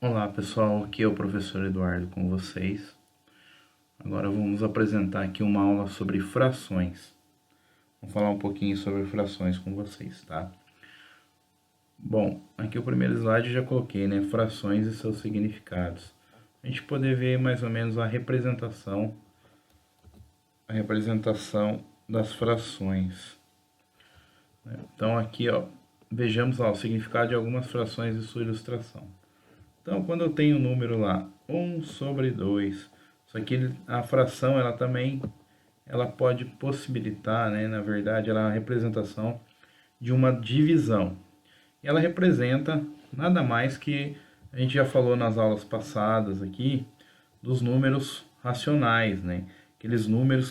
Olá pessoal, aqui é o professor Eduardo com vocês. Agora vamos apresentar aqui uma aula sobre frações. Vamos falar um pouquinho sobre frações com vocês, tá? Bom, aqui o primeiro slide eu já coloquei, né? Frações e seus significados. A gente poder ver mais ou menos a representação das frações. Então aqui, ó, vejamos lá o significado de algumas frações e sua ilustração. Então, quando eu tenho o número lá, 1/2, só que a fração, ela pode possibilitar, né, na verdade, ela é a representação de uma divisão. E ela representa nada mais que, a gente já falou nas aulas passadas aqui, dos números racionais, né? Aqueles números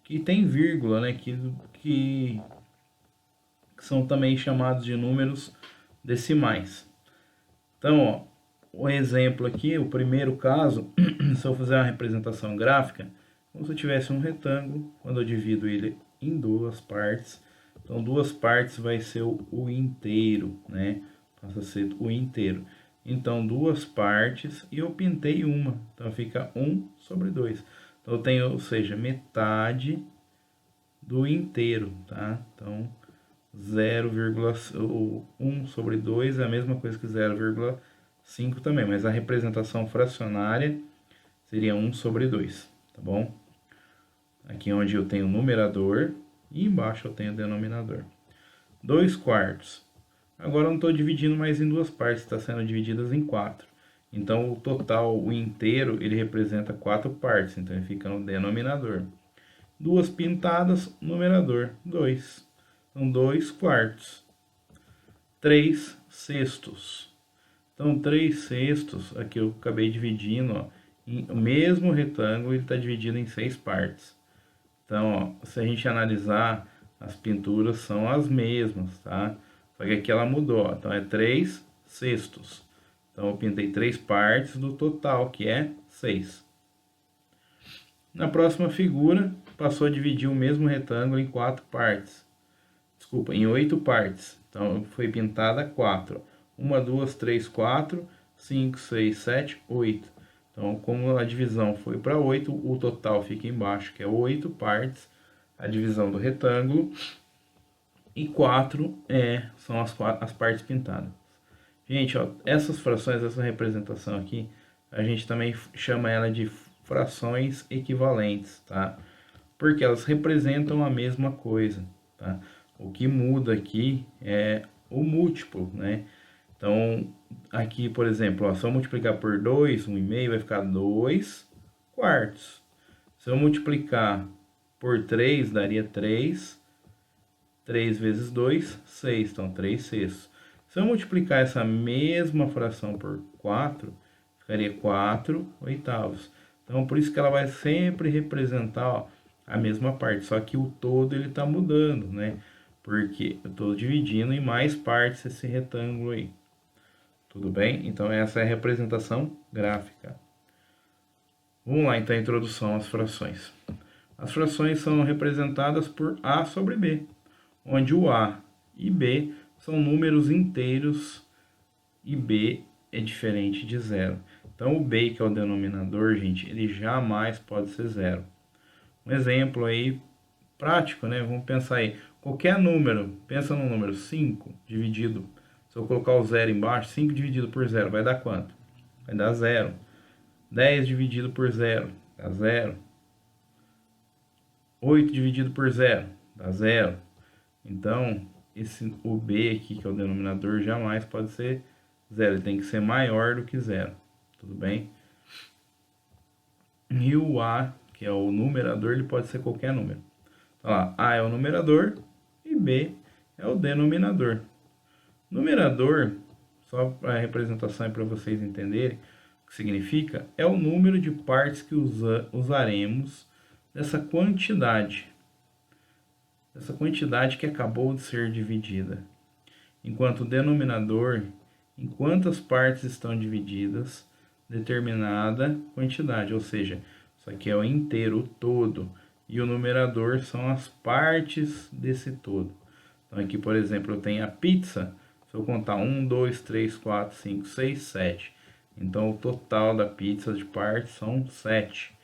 que tem vírgula, né? Que são também chamados de números decimais. Então, ó, o exemplo aqui, o primeiro caso, se eu fizer uma representação gráfica, como se eu tivesse um retângulo, quando eu divido ele em duas partes, então duas partes vai ser o inteiro, né? Passa a ser o inteiro. Então, duas partes e eu pintei uma, então fica 1/2. Então, eu tenho, ou seja, metade do inteiro, tá? Então, 1/2 é a mesma coisa que 0,5 também, mas a representação fracionária seria 1/2, tá bom? Aqui onde eu tenho o numerador e embaixo eu tenho o denominador. 2/4. Agora eu não estou dividindo mais em duas partes, está sendo divididas em 4. Então o total, o inteiro, ele representa 4 partes, então ele fica no denominador. Duas pintadas, numerador, 2. São 2/4. 3/6. Então, 3/6, aqui eu acabei dividindo, ó, o mesmo retângulo, ele está dividido em 6 partes. Então, ó, se a gente analisar, as pinturas são as mesmas, tá? Só que aqui ela mudou, ó, então é 3/6. Então, eu pintei 3 partes do total, que é 6. Na próxima figura, passou a dividir o mesmo retângulo em 4 partes. Desculpa, em 8 partes. Então, foi pintada 4. 1, 2, 3, 4, 5, 6, 7, 8. Então, como a divisão foi para 8, o total fica embaixo, que é 8 partes, a divisão do retângulo. E 4 são as partes pintadas. Gente, ó, essas frações, essa representação aqui, a gente também chama ela de frações equivalentes, tá? Porque elas representam a mesma coisa, tá? O que muda aqui é o múltiplo, né? Então, aqui, por exemplo, ó, se eu multiplicar por 2, 1,5, vai ficar 2/4. Se eu multiplicar por 3, daria 3. 3 vezes 2, 6. Então, 3/6. Se eu multiplicar essa mesma fração por 4, ficaria 4/8. Então, por isso que ela vai sempre representar, ó, a mesma parte, só que o todo ele está mudando, né? Porque eu estou dividindo em mais partes esse retângulo aí. Tudo bem? Então, essa é a representação gráfica. Vamos lá, então, a introdução às frações. As frações são representadas por A sobre B, onde o A e B são números inteiros e B é diferente de zero. Então, o B, que é o denominador, gente, ele jamais pode ser zero. Um exemplo aí prático, né? Vamos pensar aí. Qualquer número, pensa no número 5 dividido. Se eu colocar o zero embaixo, 5 dividido por zero vai dar quanto? Vai dar zero. 10 dividido por zero dá zero. 8 dividido por zero dá zero. Então, o B aqui, que é o denominador, jamais pode ser zero. Ele tem que ser maior do que zero. Tudo bem? E o A, que é o numerador, ele pode ser qualquer número. Então, lá, A é o numerador e B é o denominador. Numerador, só para a representação e para vocês entenderem o que significa, é o número de partes que usaremos dessa quantidade. Essa quantidade que acabou de ser dividida. Enquanto o denominador, em quantas partes estão divididas determinada quantidade, ou seja, isso aqui é o inteiro, o todo, e o numerador são as partes desse todo. Então aqui, por exemplo, eu tenho a pizza. Se eu contar 1, 2, 3, 4, 5, 6, 7. Então o total da pizza de partes são 7.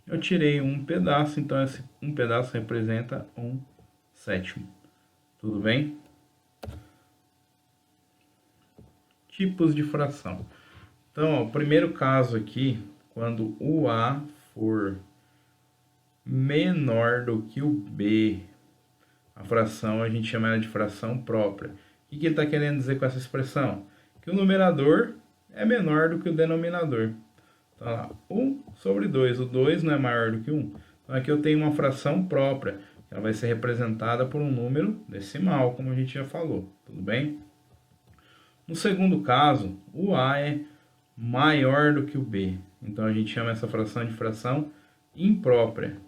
Eu tirei um pedaço, então esse um pedaço representa 1/7. Tudo bem? Tipos de fração. Então, ó, o primeiro caso aqui, quando o A for menor do que o B, a fração a gente chama ela de fração própria. O que ele está querendo dizer com essa expressão? Que o numerador é menor do que o denominador. Então, lá, 1/2. O 2 não é maior do que 1. Então, aqui eu tenho uma fração própria. Ela vai ser representada por um número decimal, como a gente já falou. Tudo bem? No segundo caso, o A é maior do que o B. Então, a gente chama essa fração de fração imprópria.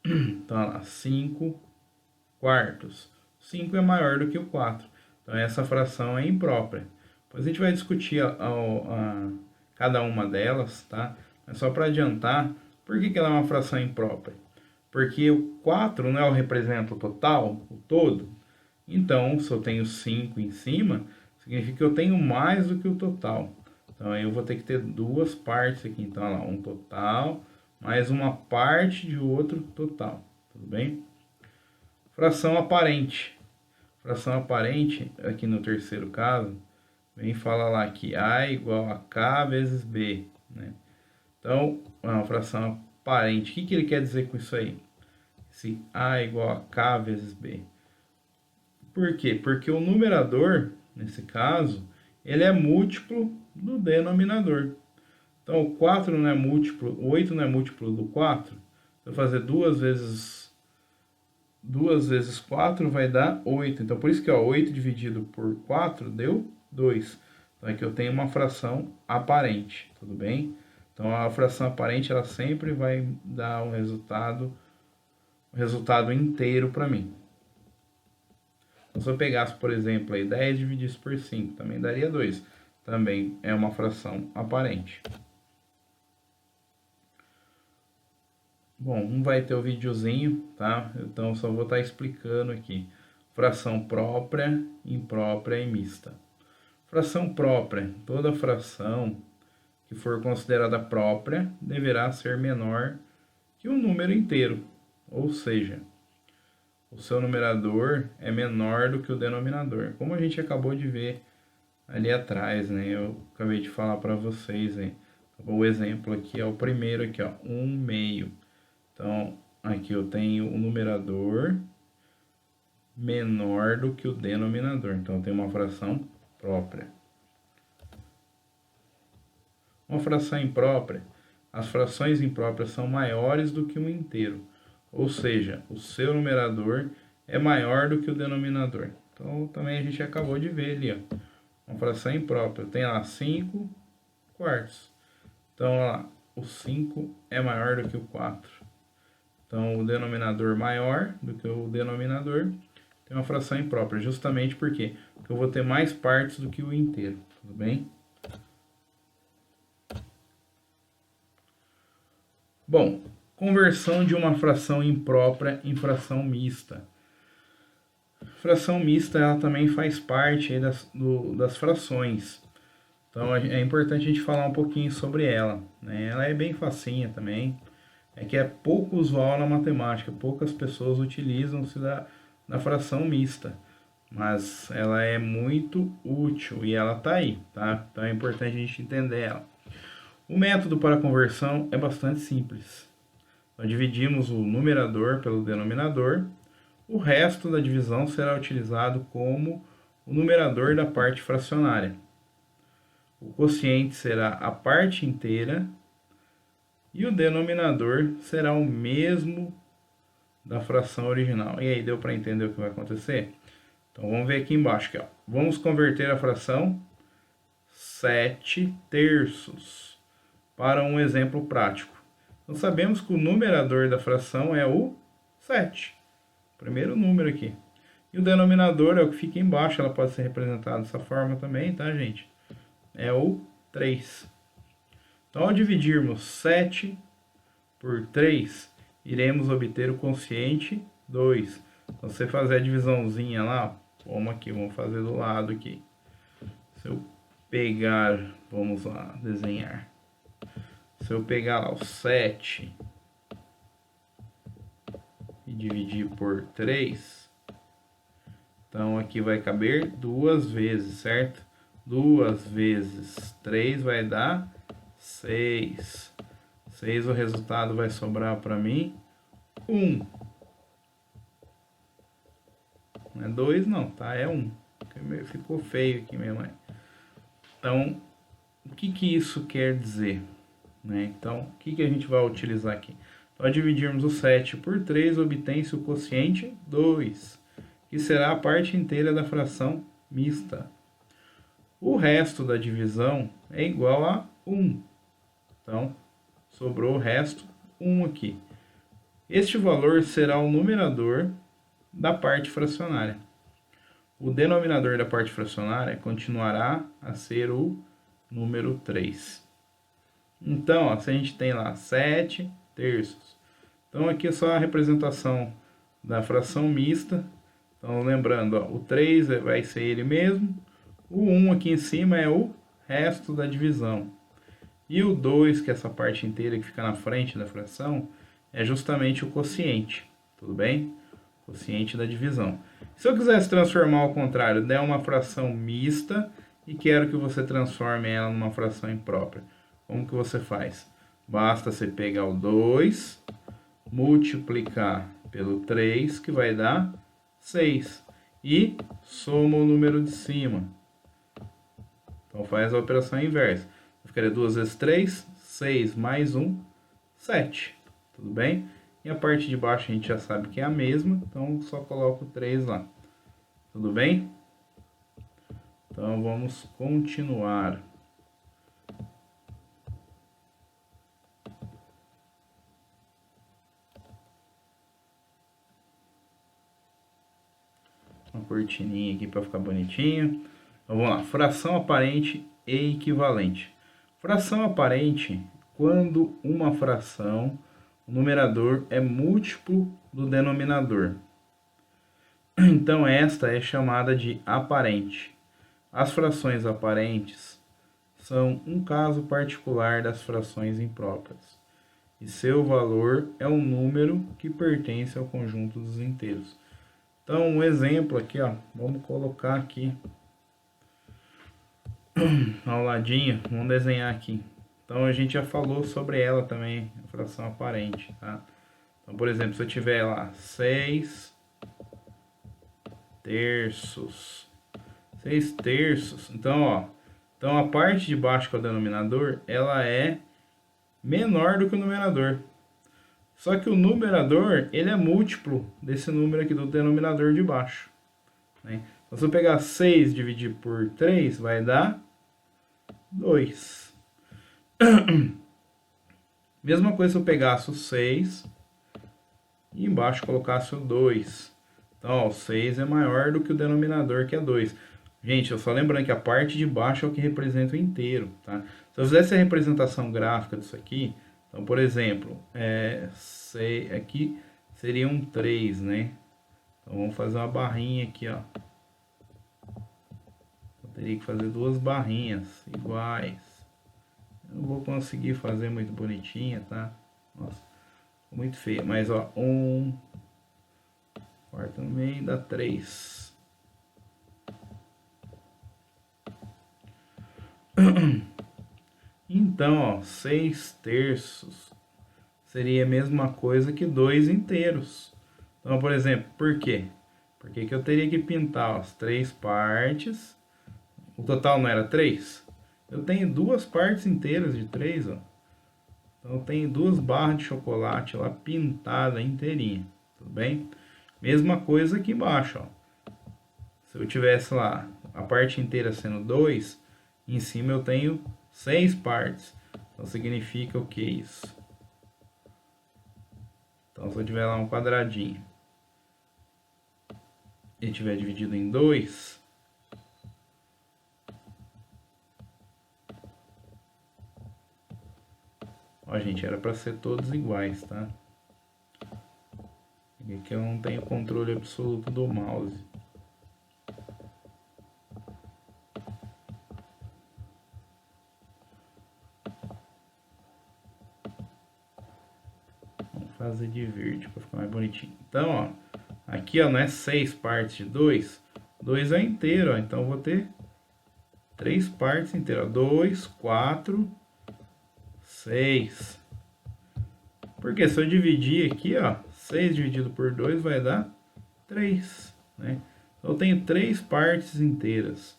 Então, lá, 5/4. 5 é maior do que o 4. Então, essa fração é imprópria. Depois a gente vai discutir cada uma delas, tá? Mas só para adiantar, por que ela é uma fração imprópria? Porque o 4 não representa o total, o todo. Então, se eu tenho 5 em cima, significa que eu tenho mais do que o total. Então, aí eu vou ter que ter duas partes aqui. Então, olha lá, um total mais uma parte de outro total. Tudo bem? Fração aparente. Fração aparente, aqui no terceiro caso, vem falar lá que A é igual a K vezes B, né? Então, uma fração aparente, o que ele quer dizer com isso aí? Se A é igual a K vezes B. Por quê? Porque o numerador, nesse caso, ele é múltiplo do denominador. Então, o 4 não é múltiplo, o 8 não é múltiplo do 4. Se eu fazer 2 vezes 4 vai dar 8. Então, por isso que 8 dividido por 4 deu 2. Então, aqui eu tenho uma fração aparente, tudo bem? Então, a fração aparente, ela sempre vai dar um resultado inteiro para mim. Então, se eu pegasse, por exemplo, aí 10 dividido por 5, também daria 2. Também é uma fração aparente. Bom, não vai ter o videozinho, tá? Então, só vou estar explicando aqui. Fração própria, imprópria e mista. Fração própria. Toda fração que for considerada própria deverá ser menor que um número inteiro. Ou seja, o seu numerador é menor do que o denominador. Como a gente acabou de ver ali atrás, né? Eu acabei de falar para vocês, hein? O exemplo aqui é o primeiro aqui, ó, 1/2. Então, aqui eu tenho o numerador menor do que o denominador. Então, eu tenho uma fração própria. Uma fração imprópria, as frações impróprias são maiores do que um inteiro. Ou seja, o seu numerador é maior do que o denominador. Então, também a gente acabou de ver ali, ó, uma fração imprópria. Tem lá 5/4. Então, ó, o 5 é maior do que o 4. Então, o denominador maior do que o denominador tem uma fração imprópria, justamente porque eu vou ter mais partes do que o inteiro, tudo bem? Bom, conversão de uma fração imprópria em fração mista. Fração mista, ela também faz parte aí das frações. Então, é importante a gente falar um pouquinho sobre ela, né? Ela é bem facinha também. É que é pouco usual na matemática, poucas pessoas utilizam-se da fração mista, mas ela é muito útil e ela está aí, tá? Então é importante a gente entender ela. O método para conversão é bastante simples. Nós dividimos o numerador pelo denominador, o resto da divisão será utilizado como o numerador da parte fracionária. O quociente será a parte inteira e o denominador será o mesmo da fração original. E aí, deu para entender o que vai acontecer? Então, vamos ver aqui embaixo. Aqui, ó. Vamos converter a fração 7/3 para um exemplo prático. Então, sabemos que o numerador da fração é o 7. Primeiro número aqui. E o denominador é o que fica embaixo. Ela pode ser representada dessa forma também, tá, gente? É o 3. Então, ao dividirmos 7 por 3, iremos obter o quociente 2. Então, você fazer a divisãozinha lá, vamos aqui, vamos fazer do lado aqui. Se eu pegar, vamos lá, desenhar. Se eu pegar lá o 7 e dividir por 3, então aqui vai caber 2 vezes, certo? 2 vezes 3 vai dar 6. 6, o resultado vai sobrar para mim 1. Não é 2 não, tá? É 1. Ficou feio aqui, minha mãe. Então, o que isso quer dizer? Né? Então, o que a gente vai utilizar aqui? Ao dividirmos o 7 por 3, obtém-se o quociente 2, que será a parte inteira da fração mista. O resto da divisão é igual a 1. Então, sobrou o resto 1 aqui. Este valor será o numerador da parte fracionária. O denominador da parte fracionária continuará a ser o número 3. Então, ó, se a gente tem lá 7 terços. Então, aqui é só a representação da fração mista. Então, lembrando, ó, o 3 vai ser ele mesmo. O 1 aqui em cima é o resto da divisão. E o 2, que é essa parte inteira que fica na frente da fração, é justamente o quociente. Tudo bem? Quociente da divisão. Se eu quisesse transformar ao contrário, der uma fração mista e quero que você transforme ela numa fração imprópria, como que você faz? Basta você pegar o 2, multiplicar pelo 3, que vai dar 6, e soma o número de cima. Então faz a operação inversa. Ficaria 2 vezes 3, 6 mais 1, 7. Tudo bem? E a parte de baixo a gente já sabe que é a mesma, então só coloco o 3 lá. Tudo bem? Então vamos continuar. Uma cortininha aqui para ficar bonitinho. Então vamos lá, fração aparente e equivalente. Fração aparente, quando uma fração, o numerador é múltiplo do denominador. Então esta é chamada de aparente. As frações aparentes são um caso particular das frações impróprias, e seu valor é um número que pertence ao conjunto dos inteiros. Então, um exemplo aqui, ó, vamos colocar aqui ao ladinho, vamos desenhar aqui. Então, a gente já falou sobre ela também, a fração aparente, tá? Então, por exemplo, se eu tiver lá 6 terços, 6 terços, então, ó, então a parte de baixo que é o denominador, ela é menor do que o numerador. Só que o numerador, ele é múltiplo desse número aqui do denominador de baixo, né? Então, se eu pegar 6 e dividir por 3, vai dar 2. Mesma coisa se eu pegasse o 6 e embaixo colocasse o 2. Então, ó, o 6 é maior do que o denominador, que é 2. Gente, eu só lembrando que a parte de baixo é o que representa o inteiro, tá? Se eu fizesse a representação gráfica disso aqui, então, por exemplo, aqui seria um 3, né? Então, vamos fazer uma barrinha aqui, ó. Eu teria que fazer duas barrinhas iguais. Eu não vou conseguir fazer muito bonitinha, tá? Nossa, muito feia. Mas, ó, 1, corta no meio, dá 3. Então, ó, 6 terços seria a mesma coisa que 2 inteiros. Então, por exemplo, por quê? Porque que eu teria que pintar as 3 partes. O total não era 3? Eu tenho 2 partes inteiras de 3, ó. Então, eu tenho 2 barras de chocolate lá pintada inteirinha. Tudo bem? Mesma coisa aqui embaixo, ó. Se eu tivesse lá a parte inteira sendo 2, em cima eu tenho 6 partes. Então significa o que isso? Então se eu tiver lá um quadradinho e tiver dividido em 2, ó, gente, era para ser todos iguais, tá? Aqui eu não tenho controle absoluto do mouse. base de verde para ficar mais bonitinho. Então, ó, aqui ó, não é 6 partes de 2, 2 é inteiro, ó, então eu vou ter 3 partes inteiras, 2, 4, 6. Porque se eu dividir aqui, ó, 6 dividido por 2 vai dar 3, né? Então eu tenho 3 partes inteiras.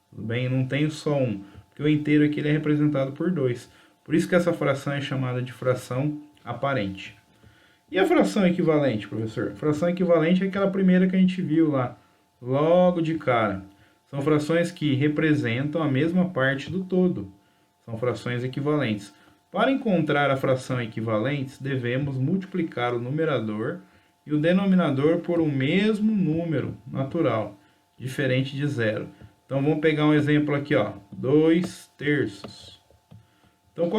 Tudo bem? Não tenho só um, porque o inteiro aqui ele é representado por 2. Por isso que essa fração é chamada de fração aparente. E a fração equivalente, professor? Fração equivalente é aquela primeira que a gente viu lá, logo de cara. São frações que representam a mesma parte do todo. São frações equivalentes. Para encontrar a fração equivalente, devemos multiplicar o numerador e o denominador por um mesmo número natural, diferente de zero. Então vamos pegar um exemplo aqui, ó, 2 terços. Então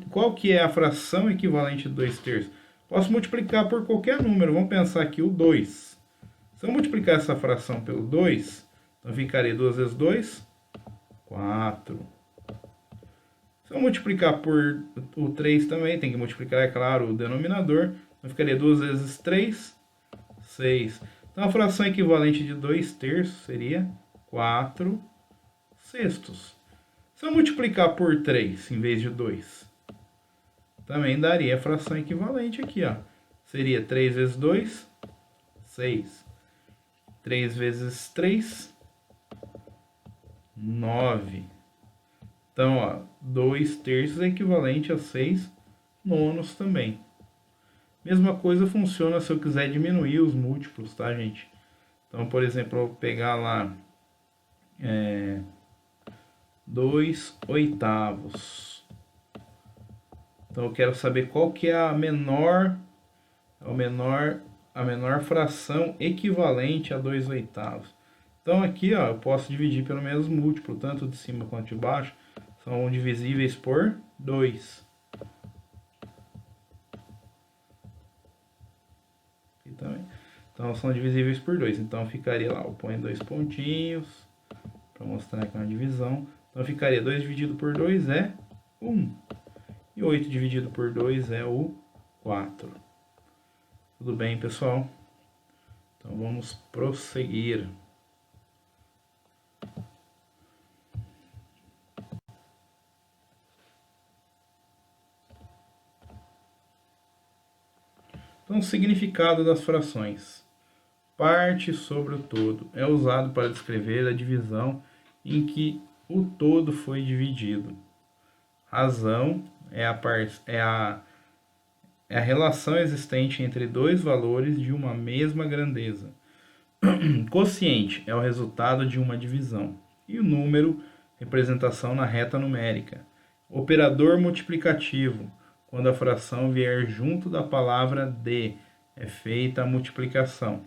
qual que é a fração equivalente de 2 terços? Posso multiplicar por qualquer número, vamos pensar aqui o 2. Se eu multiplicar essa fração pelo 2, então ficaria 2 vezes 2, 4. Se eu multiplicar por o 3 também, tem que multiplicar, é claro, o denominador. Então ficaria 2 vezes 3, 6. Então a fração equivalente de 2 terços seria 4 sextos. Se eu multiplicar por 3 em vez de 2, também daria a fração equivalente aqui, ó. Seria 3 vezes 2, 6. 3 vezes 3, 9. Então, ó, 2 terços é equivalente a 6 nonos também. Mesma coisa funciona se eu quiser diminuir os múltiplos, tá, gente? Então, por exemplo, eu vou pegar lá 2 oitavos. Então, eu quero saber qual que é a menor fração equivalente a 2 oitavos. Então, aqui, ó, eu posso dividir pelo mesmo múltiplo, tanto de cima quanto de baixo. São divisíveis por 2. Aqui também. Então, são divisíveis por 2. Então, ficaria lá, eu ponho 2 pontinhos para mostrar que é uma divisão. Então, ficaria 2 dividido por 2 é 1. E 8 dividido por 2 é o 4. Tudo bem, pessoal? Então, vamos prosseguir. Então, o significado das frações. Parte sobre o todo é usado para descrever a divisão em que o todo foi dividido. Razão é a relação existente entre dois valores de uma mesma grandeza. Quociente é o resultado de uma divisão. E o número, representação na reta numérica. Operador multiplicativo, quando a fração vier junto da palavra de, é feita a multiplicação.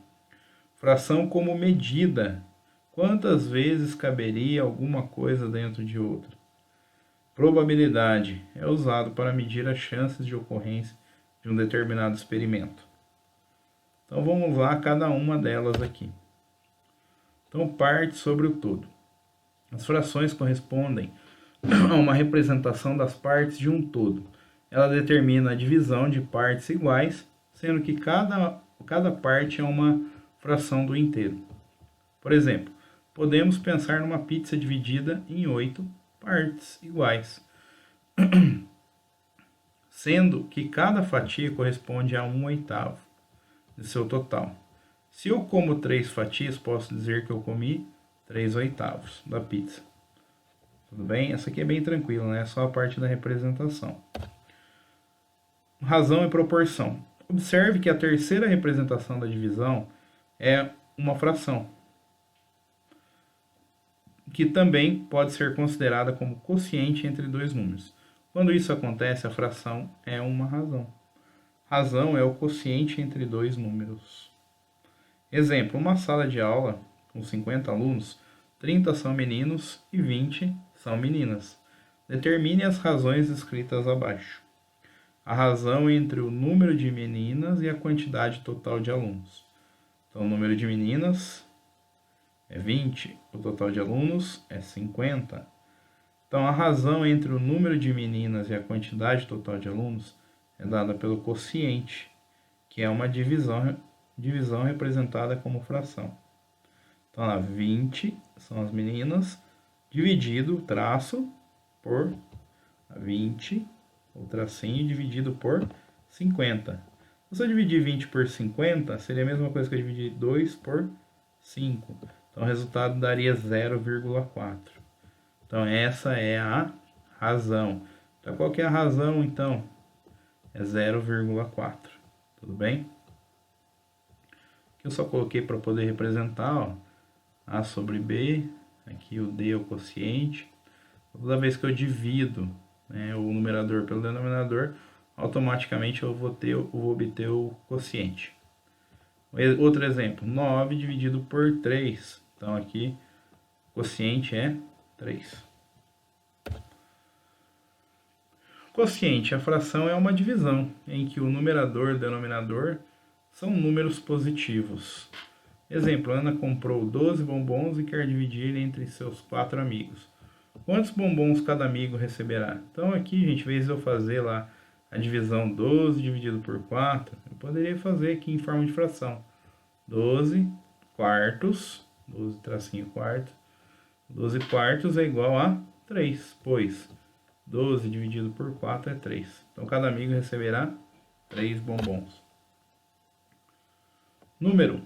Fração como medida, quantas vezes caberia alguma coisa dentro de outra. Probabilidade é usado para medir as chances de ocorrência de um determinado experimento. Então vamos lá cada uma delas aqui. Então parte sobre o todo. As frações correspondem a uma representação das partes de um todo. Ela determina a divisão de partes iguais, sendo que cada parte é uma fração do inteiro. Por exemplo, podemos pensar numa pizza dividida em 8 partes iguais, sendo que cada fatia corresponde a 1/8 de seu total. Se eu como 3 fatias, posso dizer que eu comi 3/8 da pizza. Tudo bem? Essa aqui é bem tranquila, né? É só a parte da representação. Razão e proporção. Observe que a terceira representação da divisão é uma fração, que também pode ser considerada como quociente entre dois números. Quando isso acontece, a fração é uma razão. Razão é o quociente entre dois números. Exemplo, uma sala de aula com 50 alunos, 30 são meninos e 20 são meninas. Determine as razões escritas abaixo. A razão entre o número de meninas e a quantidade total de alunos. Então, o número de meninas é 20, o total de alunos é 50. Então, a razão entre o número de meninas e a quantidade total de alunos é dada pelo quociente. que é uma divisão representada como fração. Então, lá, 20 são as meninas, dividido, traço, por 20, o tracinho, dividido por 50. Se eu dividir 20 por 50, seria a mesma coisa que eu dividir 2 por 5. Então, o resultado daria 0,4. Então, essa é a razão. Então, qual que é a razão, então? É 0,4. Tudo bem? Aqui eu só coloquei para poder representar, ó, A sobre B. Aqui o D é o quociente. Toda vez que eu divido, né, o numerador pelo denominador, automaticamente eu vou obter o quociente. Outro exemplo, 9 dividido por 3. Então aqui o quociente é 3. Quociente, a fração é uma divisão em que o numerador e o denominador são números positivos. Exemplo, Ana comprou 12 bombons e quer dividir entre seus 4 amigos. Quantos bombons cada amigo receberá? Então aqui, gente, em vez de eu fazer lá a divisão 12 dividido por 4, eu poderia fazer aqui em forma de fração. 12 quartos, 12 tracinho quarto, 12 quartos é igual a 3, pois 12 dividido por 4 é 3. Então cada amigo receberá 3 bombons. Número.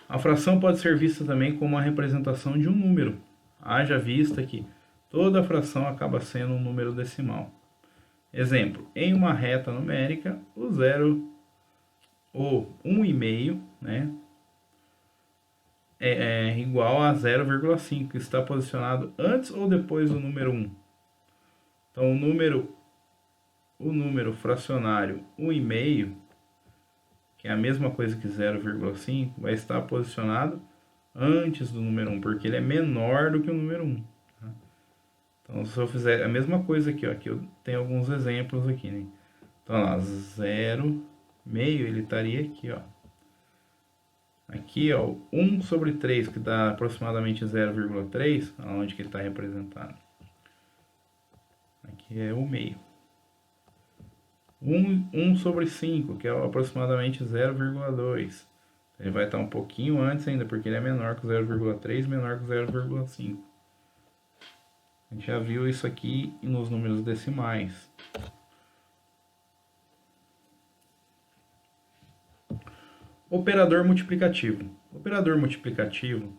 A fração pode ser vista também como a representação de um número. Haja vista que toda fração acaba sendo um número decimal. Exemplo, em uma reta numérica, o 1,5, né, é igual a 0,5, que está posicionado antes ou depois do número 1. Então, o número fracionário 1,5, que é a mesma coisa que 0,5, vai estar posicionado antes do número 1, porque ele é menor do que o número 1. Tá? Então, se eu fizer a mesma coisa aqui, ó, aqui eu tenho alguns exemplos aqui, né? Então, lá, 0,5, ele estaria aqui, ó. Aqui, ó, 1 sobre 3, que dá aproximadamente 0,3, onde que ele está representado. Aqui é o meio. 1 sobre 5, que é aproximadamente 0,2. Ele vai estar um pouquinho antes ainda, porque ele é menor que 0,3, menor que 0,5. A gente já viu isso aqui nos números decimais. Operador multiplicativo. Operador multiplicativo,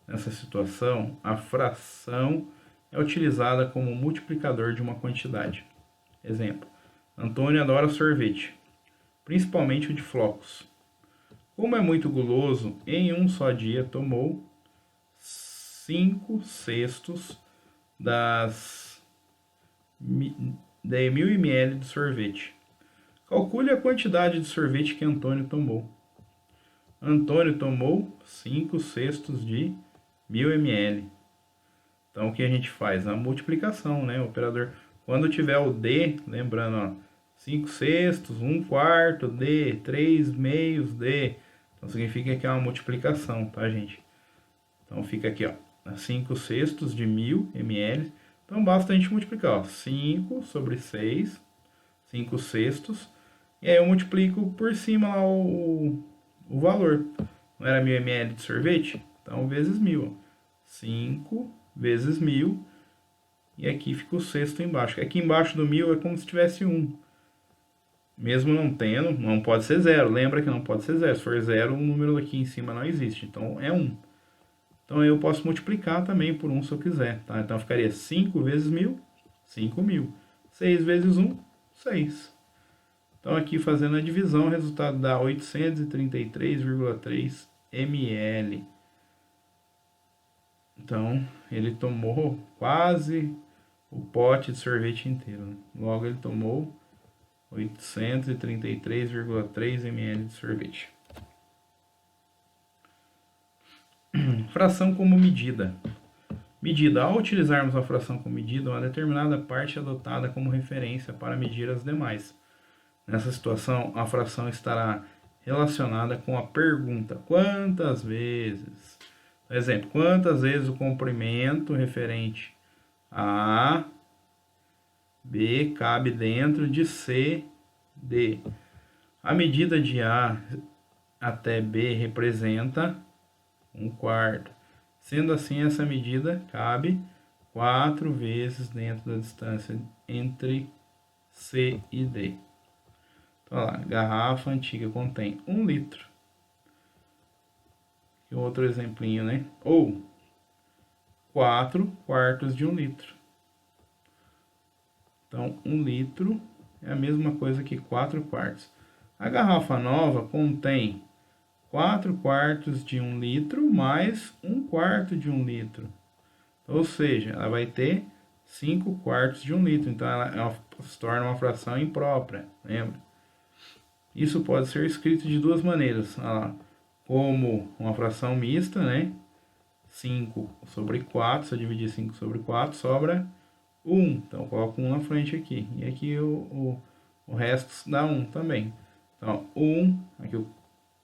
nessa situação, a fração é utilizada como multiplicador de uma quantidade. Exemplo, Antônio adora sorvete, principalmente o de flocos. Como é muito guloso, em um só dia tomou 5 cestos das 1000 ml de sorvete. Calcule a quantidade de sorvete que Antônio tomou. Antônio tomou 5 cestos de 1000 ml. Então o que a gente faz? A multiplicação, né? O operador, quando tiver o D, lembrando, ó, 5 sextos, 1 quarto, D, 3 meios, D. Então significa que é uma multiplicação, tá, gente? Então fica aqui, ó, 5 sextos de 1000 ml. Então basta a gente multiplicar, ó, 5 sobre 6, 5 sextos. E aí eu multiplico por cima lá o valor. Não era 1000 ml de sorvete? Então vezes 1000. 5 vezes 1000. E aqui fica o sexto embaixo. Aqui embaixo do 1000 é como se tivesse 1. Mesmo não tendo, não pode ser 0. Lembra que não pode ser 0. Se for 0, o número aqui em cima não existe. Então é 1. Então eu posso multiplicar também por 1 se eu quiser. Tá? Então ficaria 5 vezes 1000, 5000. 6 vezes 1, 6. Então aqui fazendo a divisão, o resultado dá 833,3 ml. Então ele tomou quase o pote de sorvete inteiro. Né? Logo ele tomou 833,3 ml de sorvete. Fração como medida. Medida. Ao utilizarmos a fração como medida, uma determinada parte é adotada como referência para medir as demais. Nessa situação, a fração estará relacionada com a pergunta: quantas vezes? Por exemplo, quantas vezes o comprimento referente a B cabe dentro de C, D? A medida de A até B representa 1/4. Sendo assim, essa medida cabe 4 vezes dentro da distância entre C e D. Então, olha lá, garrafa antiga contém 1 litro. E outro exemplinho, né? Ou 4/4 de 1 litro. Então, 1 litro é a mesma coisa que 4/4. A garrafa nova contém 4/4 de 1 litro mais 1/4 de 1 litro. Ou seja, ela vai ter 5/4 de 1 litro. Então, ela se torna uma fração imprópria, lembra? Isso pode ser escrito de duas maneiras. Como uma fração mista, né? 5/4, se eu dividir 5/4, sobra 1. Então, eu coloco 1 na frente aqui. E aqui o resto dá 1 também. Então, 1, aqui o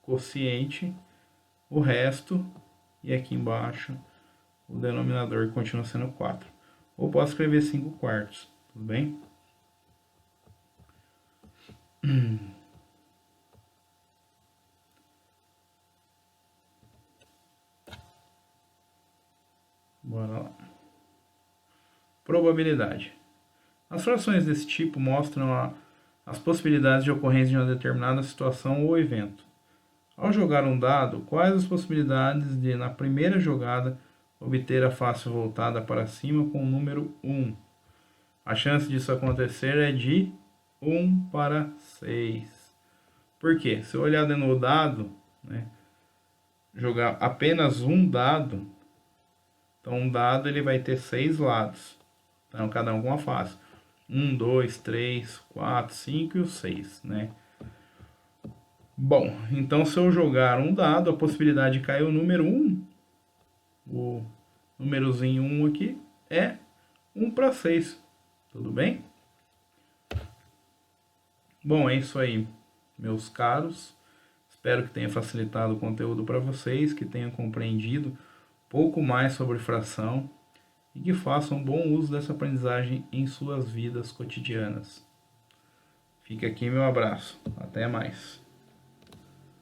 quociente, o resto, e aqui embaixo o denominador continua sendo 4. Ou posso escrever 5/4, tudo bem? Bora lá. Probabilidade. As frações desse tipo mostram as possibilidades de ocorrência de uma determinada situação ou evento. Ao jogar um dado, quais as possibilidades de, na primeira jogada, obter a face voltada para cima com o número 1? A chance disso acontecer é de 1/6. Por quê? Se eu olhar no dado, né, jogar apenas um dado, então um dado ele vai ter 6 lados. Então cada um com uma face. 1, 2, 3, 4, 5 e o 6, né? Bom, então se eu jogar um dado, a possibilidade de cair o número 1, o númerozinho 1 aqui, é 1/6. Tudo bem? Bom, é isso aí, meus caros. Espero que tenha facilitado o conteúdo para vocês, que tenham compreendido um pouco mais sobre fração e que façam bom uso dessa aprendizagem em suas vidas cotidianas. Fica aqui meu abraço. Até mais.